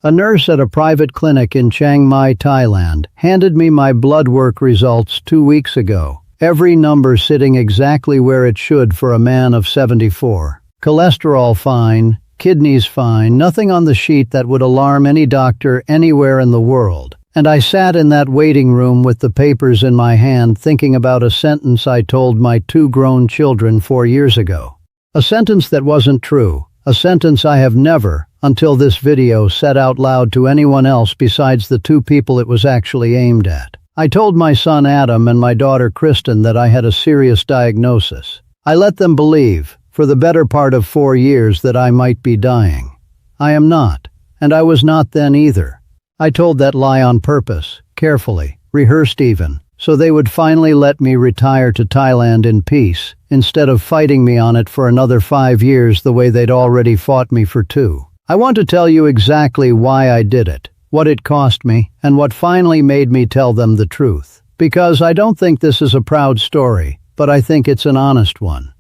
A nurse at a private clinic in Chiang Mai, Thailand, handed me my blood work results 2 weeks ago. Every number sitting exactly where it should for a man of 74. Cholesterol fine, kidneys fine, nothing on the sheet that would alarm any doctor anywhere in the world. And I sat in that waiting room with the papers in my hand thinking about a sentence I told my 2 grown children 4 years ago. A sentence that wasn't true. A sentence I have never, until this video, said out loud to anyone else besides the 2 people it was actually aimed at. I told my son Adam and my daughter Kristen that I had a serious diagnosis. I let them believe, for the better part of 4 years, that I might be dying. I am not, and I was not then either. I told that lie on purpose, carefully, rehearsed even, so they would finally let me retire to Thailand in peace, instead of fighting me on it for another 5 years the way they'd already fought me for 2. I want to tell you exactly why I did it, what it cost me, and what finally made me tell them the truth. Because I don't think this is a proud story, but I think it's an honest one.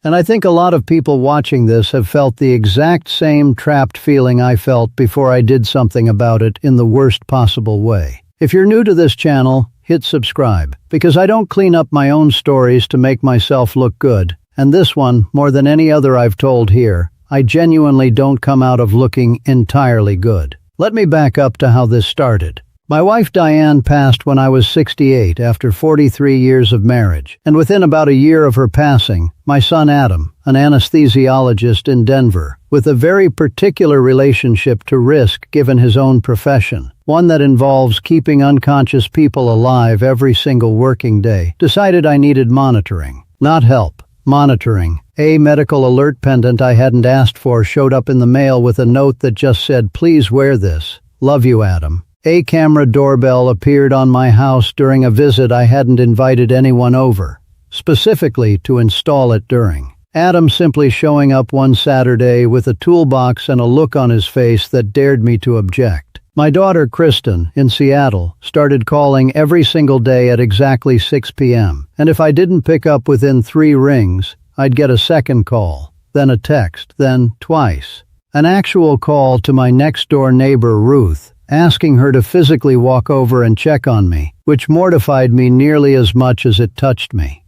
And I think a lot of people watching this have felt the exact same trapped feeling I felt before I did something about it in the worst possible way. If you're new to this channel, hit subscribe, because I don't clean up my own stories to make myself look good, and this one, more than any other I've told here, I genuinely don't come out of looking entirely good. Let me back up to how this started. My wife Diane passed when I was 68 after 43 years of marriage, and within about a year of her passing, my son Adam, an anesthesiologist in Denver, with a very particular relationship to risk given his own profession, one that involves keeping unconscious people alive every single working day, decided I needed monitoring. Not help, monitoring. A medical alert pendant I hadn't asked for showed up in the mail with a note that just said, "Please wear this. Love you, Adam." A camera doorbell appeared on my house during a visit I hadn't invited anyone over, specifically to install it during. Adam simply showing up one Saturday with a toolbox and a look on his face that dared me to object. My daughter Kristen, in Seattle, started calling every single day at exactly 6 p.m., and if I didn't pick up within 3 rings, I'd get a second call, then a text, then twice. An actual call to my next-door neighbor Ruth, asking her to physically walk over and check on me, which mortified me nearly as much as it touched me.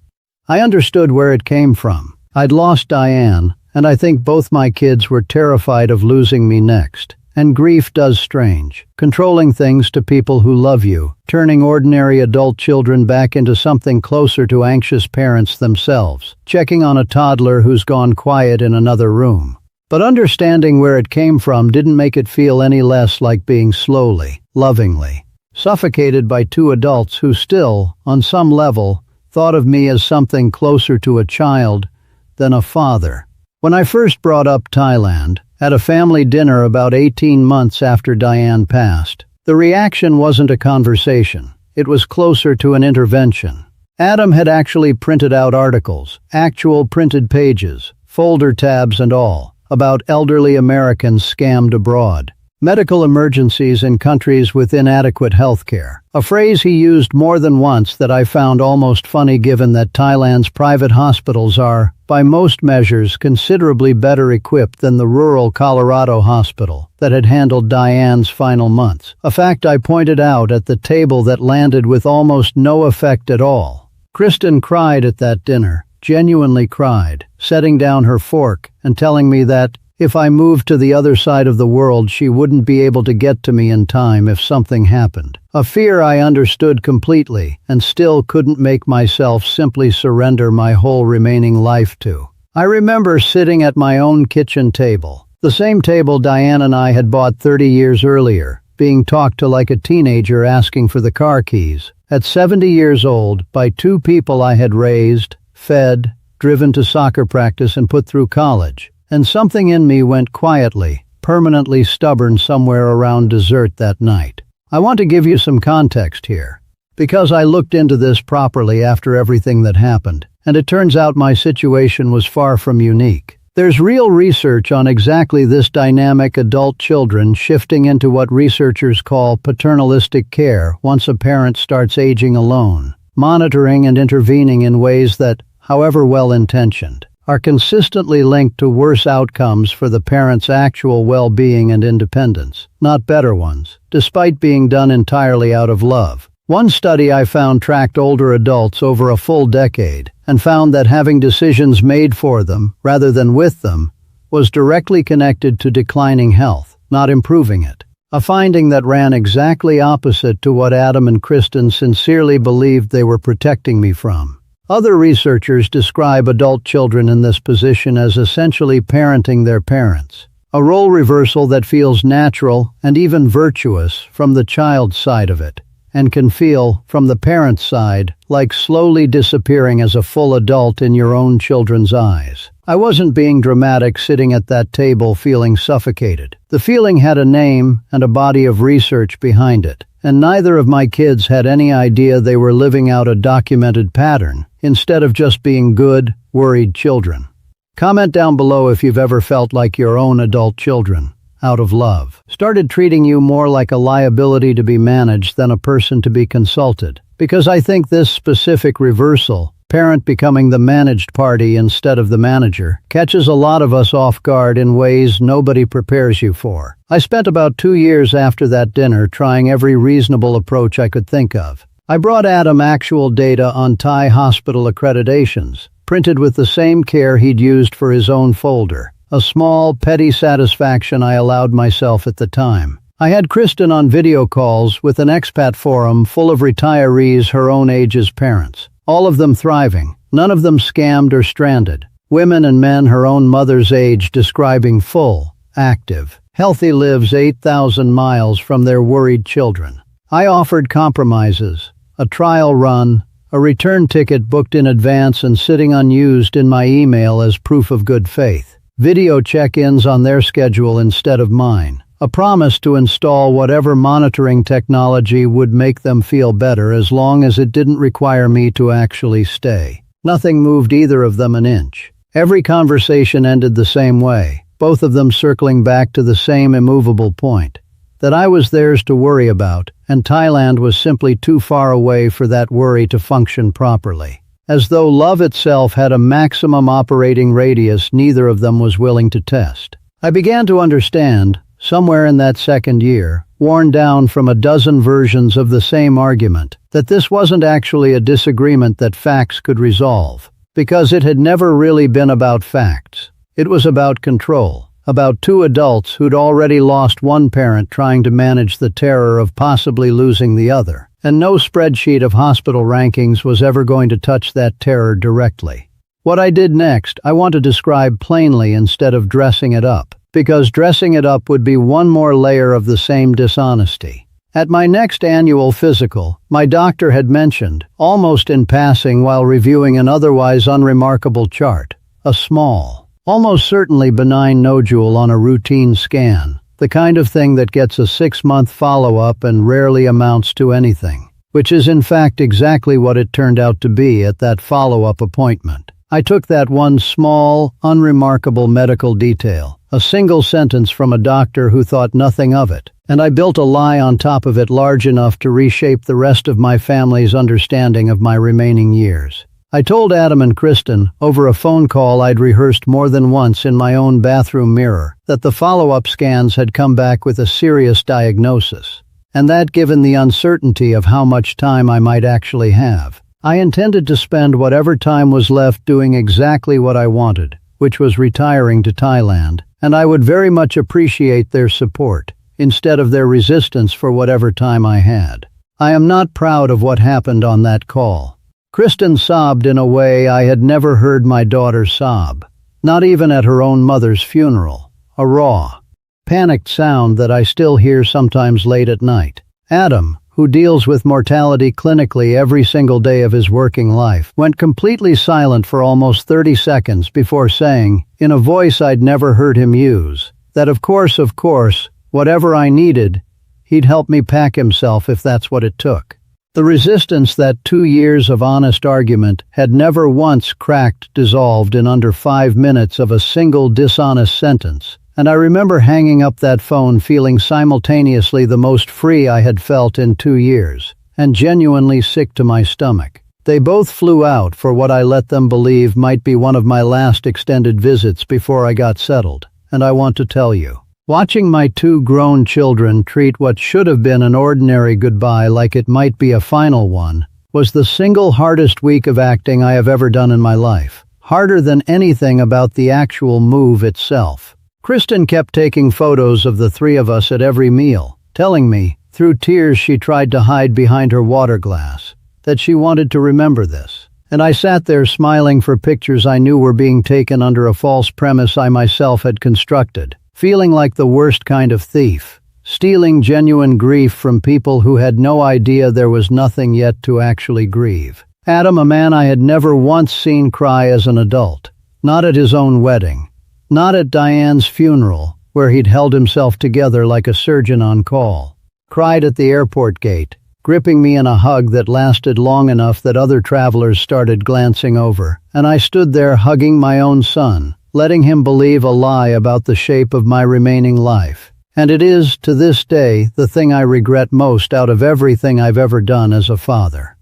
I understood where it came from. I'd lost Diane, and I think both my kids were terrified of losing me next. And grief does strange. Controlling things to people who love you, turning ordinary adult children back into something closer to anxious parents themselves, checking on a toddler who's gone quiet in another room. But understanding where it came from didn't make it feel any less like being slowly, lovingly, suffocated by 2 adults who still, on some level, thought of me as something closer to a child than a father. When I first brought up Thailand, at a family dinner about 18 months after Diane passed, the reaction wasn't a conversation. It was closer to an intervention. Adam had actually printed out articles, actual printed pages, folder tabs and all, about elderly Americans scammed abroad, medical emergencies in countries with inadequate health care, a phrase he used more than once that I found almost funny given that Thailand's private hospitals are, by most measures, considerably better equipped than the rural Colorado hospital that had handled Diane's final months, a fact I pointed out at the table that landed with almost no effect at all. Kristen cried at that dinner. Genuinely cried, setting down her fork and telling me that, if I moved to the other side of the world, she wouldn't be able to get to me in time if something happened. A fear I understood completely and still couldn't make myself simply surrender my whole remaining life to. I remember sitting at my own kitchen table, the same table Diane and I had bought 30 years earlier, being talked to like a teenager asking for the car keys. At 70 years old, by 2 people I had raised, fed, driven to soccer practice and put through college, and something in me went quietly, permanently stubborn somewhere around dessert that night. I want to give you some context here, because I looked into this properly after everything that happened, and it turns out my situation was far from unique. There's real research on exactly this dynamic adult children shifting into what researchers call paternalistic care once a parent starts aging alone, monitoring and intervening in ways that, however well-intentioned, are consistently linked to worse outcomes for the parent's actual well-being and independence, not better ones, despite being done entirely out of love. One study I found tracked older adults over a full decade and found that having decisions made for them, rather than with them, was directly connected to declining health, not improving it. A finding that ran exactly opposite to what Adam and Kristen sincerely believed they were protecting me from. Other researchers describe adult children in this position as essentially parenting their parents, a role reversal that feels natural and even virtuous from the child's side of it, and can feel, from the parent's side, like slowly disappearing as a full adult in your own children's eyes. I wasn't being dramatic sitting at that table feeling suffocated. The feeling had a name and a body of research behind it, and neither of my kids had any idea they were living out a documented pattern, instead of just being good, worried children. Comment down below if you've ever felt like your own adult children, out of love, started treating you more like a liability to be managed than a person to be consulted. Because I think this specific reversal, parent becoming the managed party instead of the manager, catches a lot of us off guard in ways nobody prepares you for. I spent about 2 years after that dinner trying every reasonable approach I could think of. I brought Adam actual data on Thai hospital accreditations, printed with the same care he'd used for his own folder. A small, petty satisfaction I allowed myself at the time. I had Kristen on video calls with an expat forum full of retirees her own age's parents. All of them thriving, none of them scammed or stranded. Women and men her own mother's age describing full, active, healthy lives 8,000 miles from their worried children. I offered compromises, a trial run, a return ticket booked in advance and sitting unused in my email as proof of good faith. Video check-ins on their schedule instead of mine. A promise to install whatever monitoring technology would make them feel better as long as it didn't require me to actually stay. Nothing moved either of them an inch. Every conversation ended the same way, both of them circling back to the same immovable point, that I was theirs to worry about, and Thailand was simply too far away for that worry to function properly. As though love itself had a maximum operating radius neither of them was willing to test. I began to understand, somewhere in that second year, worn down from a dozen versions of the same argument, that this wasn't actually a disagreement that facts could resolve, because it had never really been about facts. It was about control, about two adults who'd already lost one parent trying to manage the terror of possibly losing the other, and no spreadsheet of hospital rankings was ever going to touch that terror directly. What I did next, I want to describe plainly instead of dressing it up, because dressing it up would be one more layer of the same dishonesty. At my next annual physical, my doctor had mentioned, almost in passing while reviewing an otherwise unremarkable chart, a small, almost certainly benign nodule on a routine scan, the kind of thing that gets a 6-month follow-up and rarely amounts to anything, which is in fact exactly what it turned out to be at that follow-up appointment. I took that one small, unremarkable medical detail, a single sentence from a doctor who thought nothing of it, and I built a lie on top of it large enough to reshape the rest of my family's understanding of my remaining years. I told Adam and Kristen, over a phone call I'd rehearsed more than once in my own bathroom mirror, that the follow-up scans had come back with a serious diagnosis, and that given the uncertainty of how much time I might actually have, I intended to spend whatever time was left doing exactly what I wanted, which was retiring to Thailand, and I would very much appreciate their support, instead of their resistance for whatever time I had. I am not proud of what happened on that call. Kristen sobbed in a way I had never heard my daughter sob, not even at her own mother's funeral, a raw, panicked sound that I still hear sometimes late at night. Adam, who deals with mortality clinically every single day of his working life, went completely silent for almost 30 seconds before saying, in a voice I'd never heard him use, that of course, whatever I needed, he'd help me pack himself if that's what it took. The resistance that 2 years of honest argument had never once cracked dissolved in under 5 minutes of a single dishonest sentence, and I remember hanging up that phone feeling simultaneously the most free I had felt in 2 years, and genuinely sick to my stomach. They both flew out for what I let them believe might be one of my last extended visits before I got settled, and I want to tell you. Watching my two grown children treat what should have been an ordinary goodbye like it might be a final one was the single hardest week of acting I have ever done in my life. Harder than anything about the actual move itself. Kristen kept taking photos of the three of us at every meal, telling me, through tears she tried to hide behind her water glass, that she wanted to remember this. And I sat there smiling for pictures I knew were being taken under a false premise I myself had constructed, feeling like the worst kind of thief, stealing genuine grief from people who had no idea there was nothing yet to actually grieve. Adam, a man I had never once seen cry as an adult, not at his own wedding, not at Diane's funeral, where he'd held himself together like a surgeon on call, cried at the airport gate, gripping me in a hug that lasted long enough that other travelers started glancing over, and I stood there hugging my own son, letting him believe a lie about the shape of my remaining life. And it is, to this day, the thing I regret most out of everything I've ever done as a father.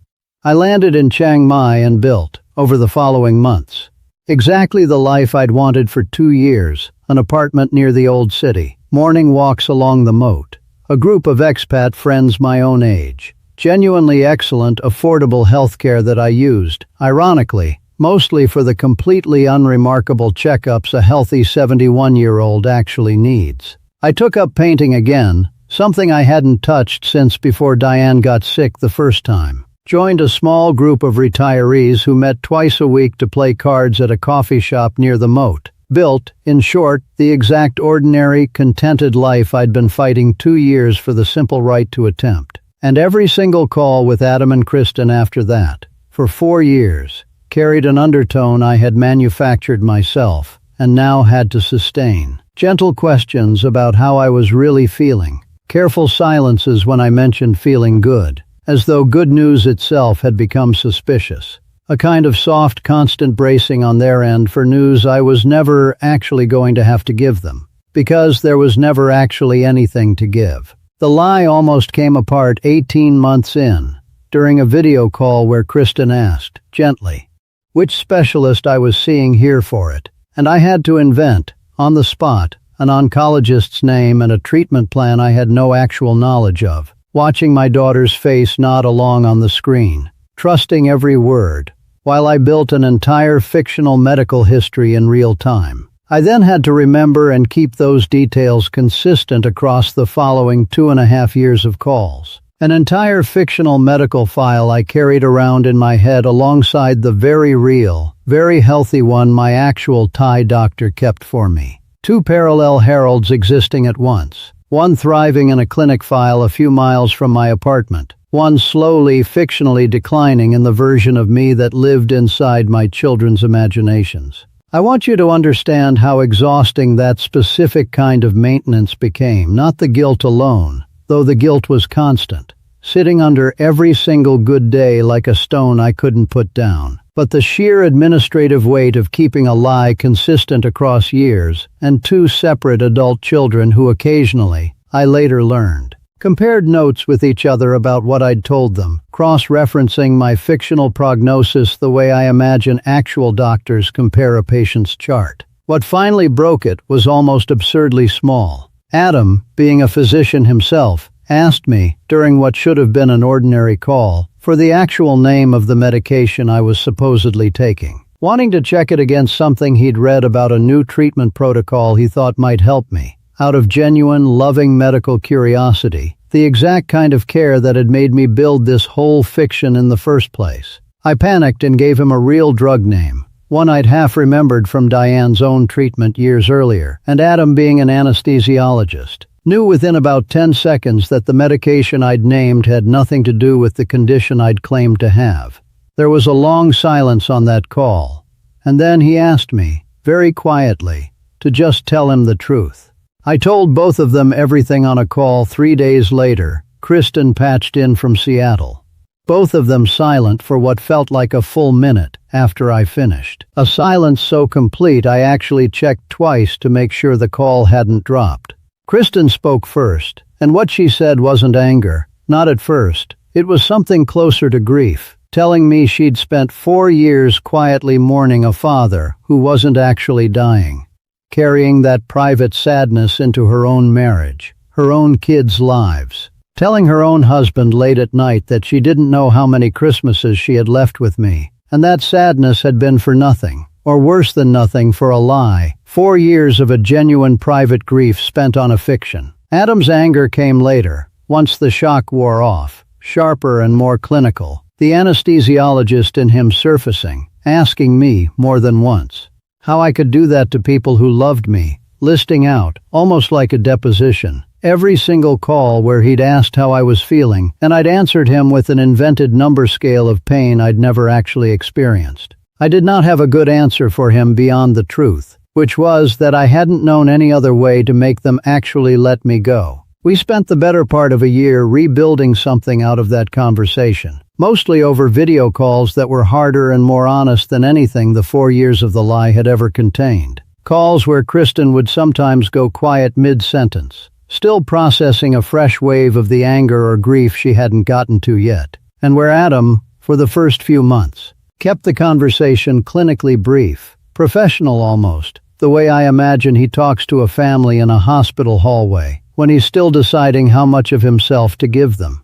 I landed in Chiang Mai and built, over the following months, exactly the life I'd wanted for 2 years, an apartment near the old city, morning walks along the moat, a group of expat friends my own age, genuinely excellent, affordable healthcare that I used, ironically, mostly for the completely unremarkable checkups a healthy 71-year-old actually needs. I took up painting again, something I hadn't touched since before Diane got sick the first time. Joined a small group of retirees who met twice a week to play cards at a coffee shop near the moat. Built, in short, the exact ordinary, contented life I'd been fighting 2 years for the simple right to attempt. And every single call with Adam and Kristen after that, for 4 years, carried an undertone I had manufactured myself, and now had to sustain. Gentle questions about how I was really feeling. Careful silences when I mentioned feeling good, as though good news itself had become suspicious. A kind of soft, constant bracing on their end for news I was never actually going to have to give them, because there was never actually anything to give. The lie almost came apart 18 months in, during a video call where Kristen asked, gently, which specialist I was seeing here for it, and I had to invent, on the spot, an oncologist's name and a treatment plan I had no actual knowledge of, watching my daughter's face nod along on the screen, trusting every word, while I built an entire fictional medical history in real time. I then had to remember and keep those details consistent across the following 2.5 years of calls. An entire fictional medical file I carried around in my head alongside the very real, very healthy one my actual Thai doctor kept for me. 2 parallel Heralds existing at once. One thriving in a clinic file a few miles from my apartment. One slowly, fictionally declining in the version of me that lived inside my children's imaginations. I want you to understand how exhausting that specific kind of maintenance became, not the guilt alone, though the guilt was constant, sitting under every single good day like a stone I couldn't put down, but the sheer administrative weight of keeping a lie consistent across years and 2 separate adult children who occasionally, I later learned, compared notes with each other about what I'd told them, cross-referencing my fictional prognosis the way I imagine actual doctors compare a patient's chart. What finally broke it was almost absurdly small. Adam, being a physician himself, asked me, during what should have been an ordinary call, for the actual name of the medication I was supposedly taking, wanting to check it against something he'd read about a new treatment protocol he thought might help me. Out of genuine, loving medical curiosity, the exact kind of care that had made me build this whole fiction in the first place. I panicked and gave him a real drug name, one I'd half remembered from Diane's own treatment years earlier, and Adam, being an anesthesiologist, knew within about 10 seconds that the medication I'd named had nothing to do with the condition I'd claimed to have. There was a long silence on that call, and then he asked me, very quietly, to just tell him the truth. I told both of them everything on a call 3 days later. Kristen patched in from Seattle. Both of them silent for what felt like a full minute after I finished. A silence so complete I actually checked twice to make sure the call hadn't dropped. Kristen spoke first, and what she said wasn't anger, not at first. It was something closer to grief, telling me she'd spent 4 years quietly mourning a father who wasn't actually dying, carrying that private sadness into her own marriage, her own kids' lives, telling her own husband late at night that she didn't know how many Christmases she had left with me, and that sadness had been for nothing, or worse than nothing, for a lie. 4 years of a genuine private grief spent on a fiction. Adam's anger came later, once the shock wore off, sharper and more clinical, the anesthesiologist in him surfacing, asking me, more than once, how I could do that to people who loved me, listing out, almost like a deposition, every single call where he'd asked how I was feeling, and I'd answered him with an invented number scale of pain I'd never actually experienced. I did not have a good answer for him beyond the truth, which was that I hadn't known any other way to make them actually let me go. We spent the better part of a year rebuilding something out of that conversation, mostly over video calls that were harder and more honest than anything the 4 years of the lie had ever contained. Calls where Kristen would sometimes go quiet mid-sentence, still processing a fresh wave of the anger or grief she hadn't gotten to yet, and where Adam, for the first few months, kept the conversation clinically brief, professional almost, the way I imagine he talks to a family in a hospital hallway, when he's still deciding how much of himself to give them.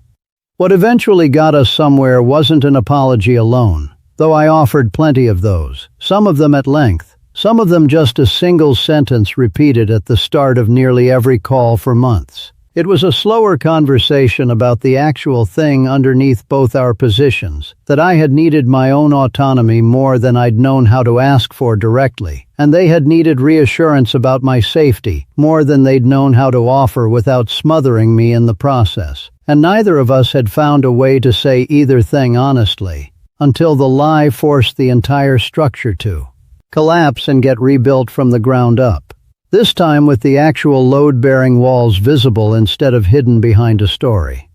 What eventually got us somewhere wasn't an apology alone, though I offered plenty of those, some of them at length, some of them just a single sentence repeated at the start of nearly every call for months. It was a slower conversation about the actual thing underneath both our positions, that I had needed my own autonomy more than I'd known how to ask for directly, and they had needed reassurance about my safety more than they'd known how to offer without smothering me in the process. And neither of us had found a way to say either thing honestly, until the lie forced the entire structure to collapse and get rebuilt from the ground up. This time with the actual load-bearing walls visible instead of hidden behind a story.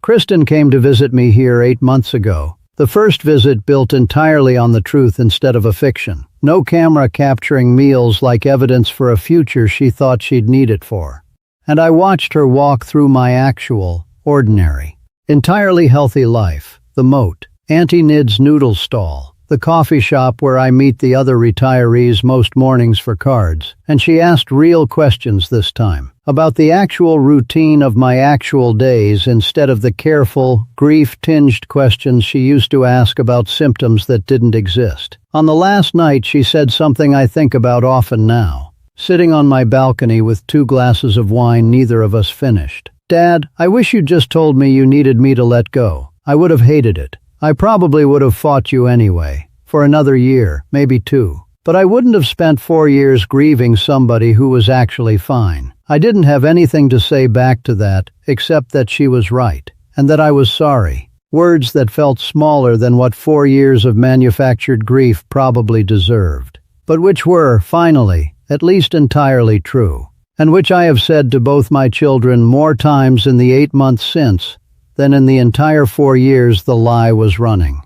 Kristen came to visit me here 8 months ago. The first visit built entirely on the truth instead of a fiction. No camera capturing meals like evidence for a future she thought she'd need it for. And I watched her walk through my actual, ordinary, entirely healthy life. The Moat, Auntie Nid's noodle stall, the coffee shop where I meet the other retirees most mornings for cards, and she asked real questions this time, about the actual routine of my actual days instead of the careful, grief-tinged questions she used to ask about symptoms that didn't exist. On the last night she said something I think about often now, sitting on my balcony with 2 glasses of wine neither of us finished. "Dad, I wish you'd just told me you needed me to let go. I would have hated it. I probably would have fought you anyway, for another year, maybe 2. But I wouldn't have spent 4 years grieving somebody who was actually fine." I didn't have anything to say back to that, except that she was right, and that I was sorry. Words that felt smaller than what 4 years of manufactured grief probably deserved, but which were, finally, at least entirely true, and which I have said to both my children more times in the 8 months since than in the entire 4 years the lie was running.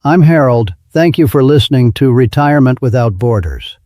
I'm Harold. Thank you for listening to Retirement Without Borders.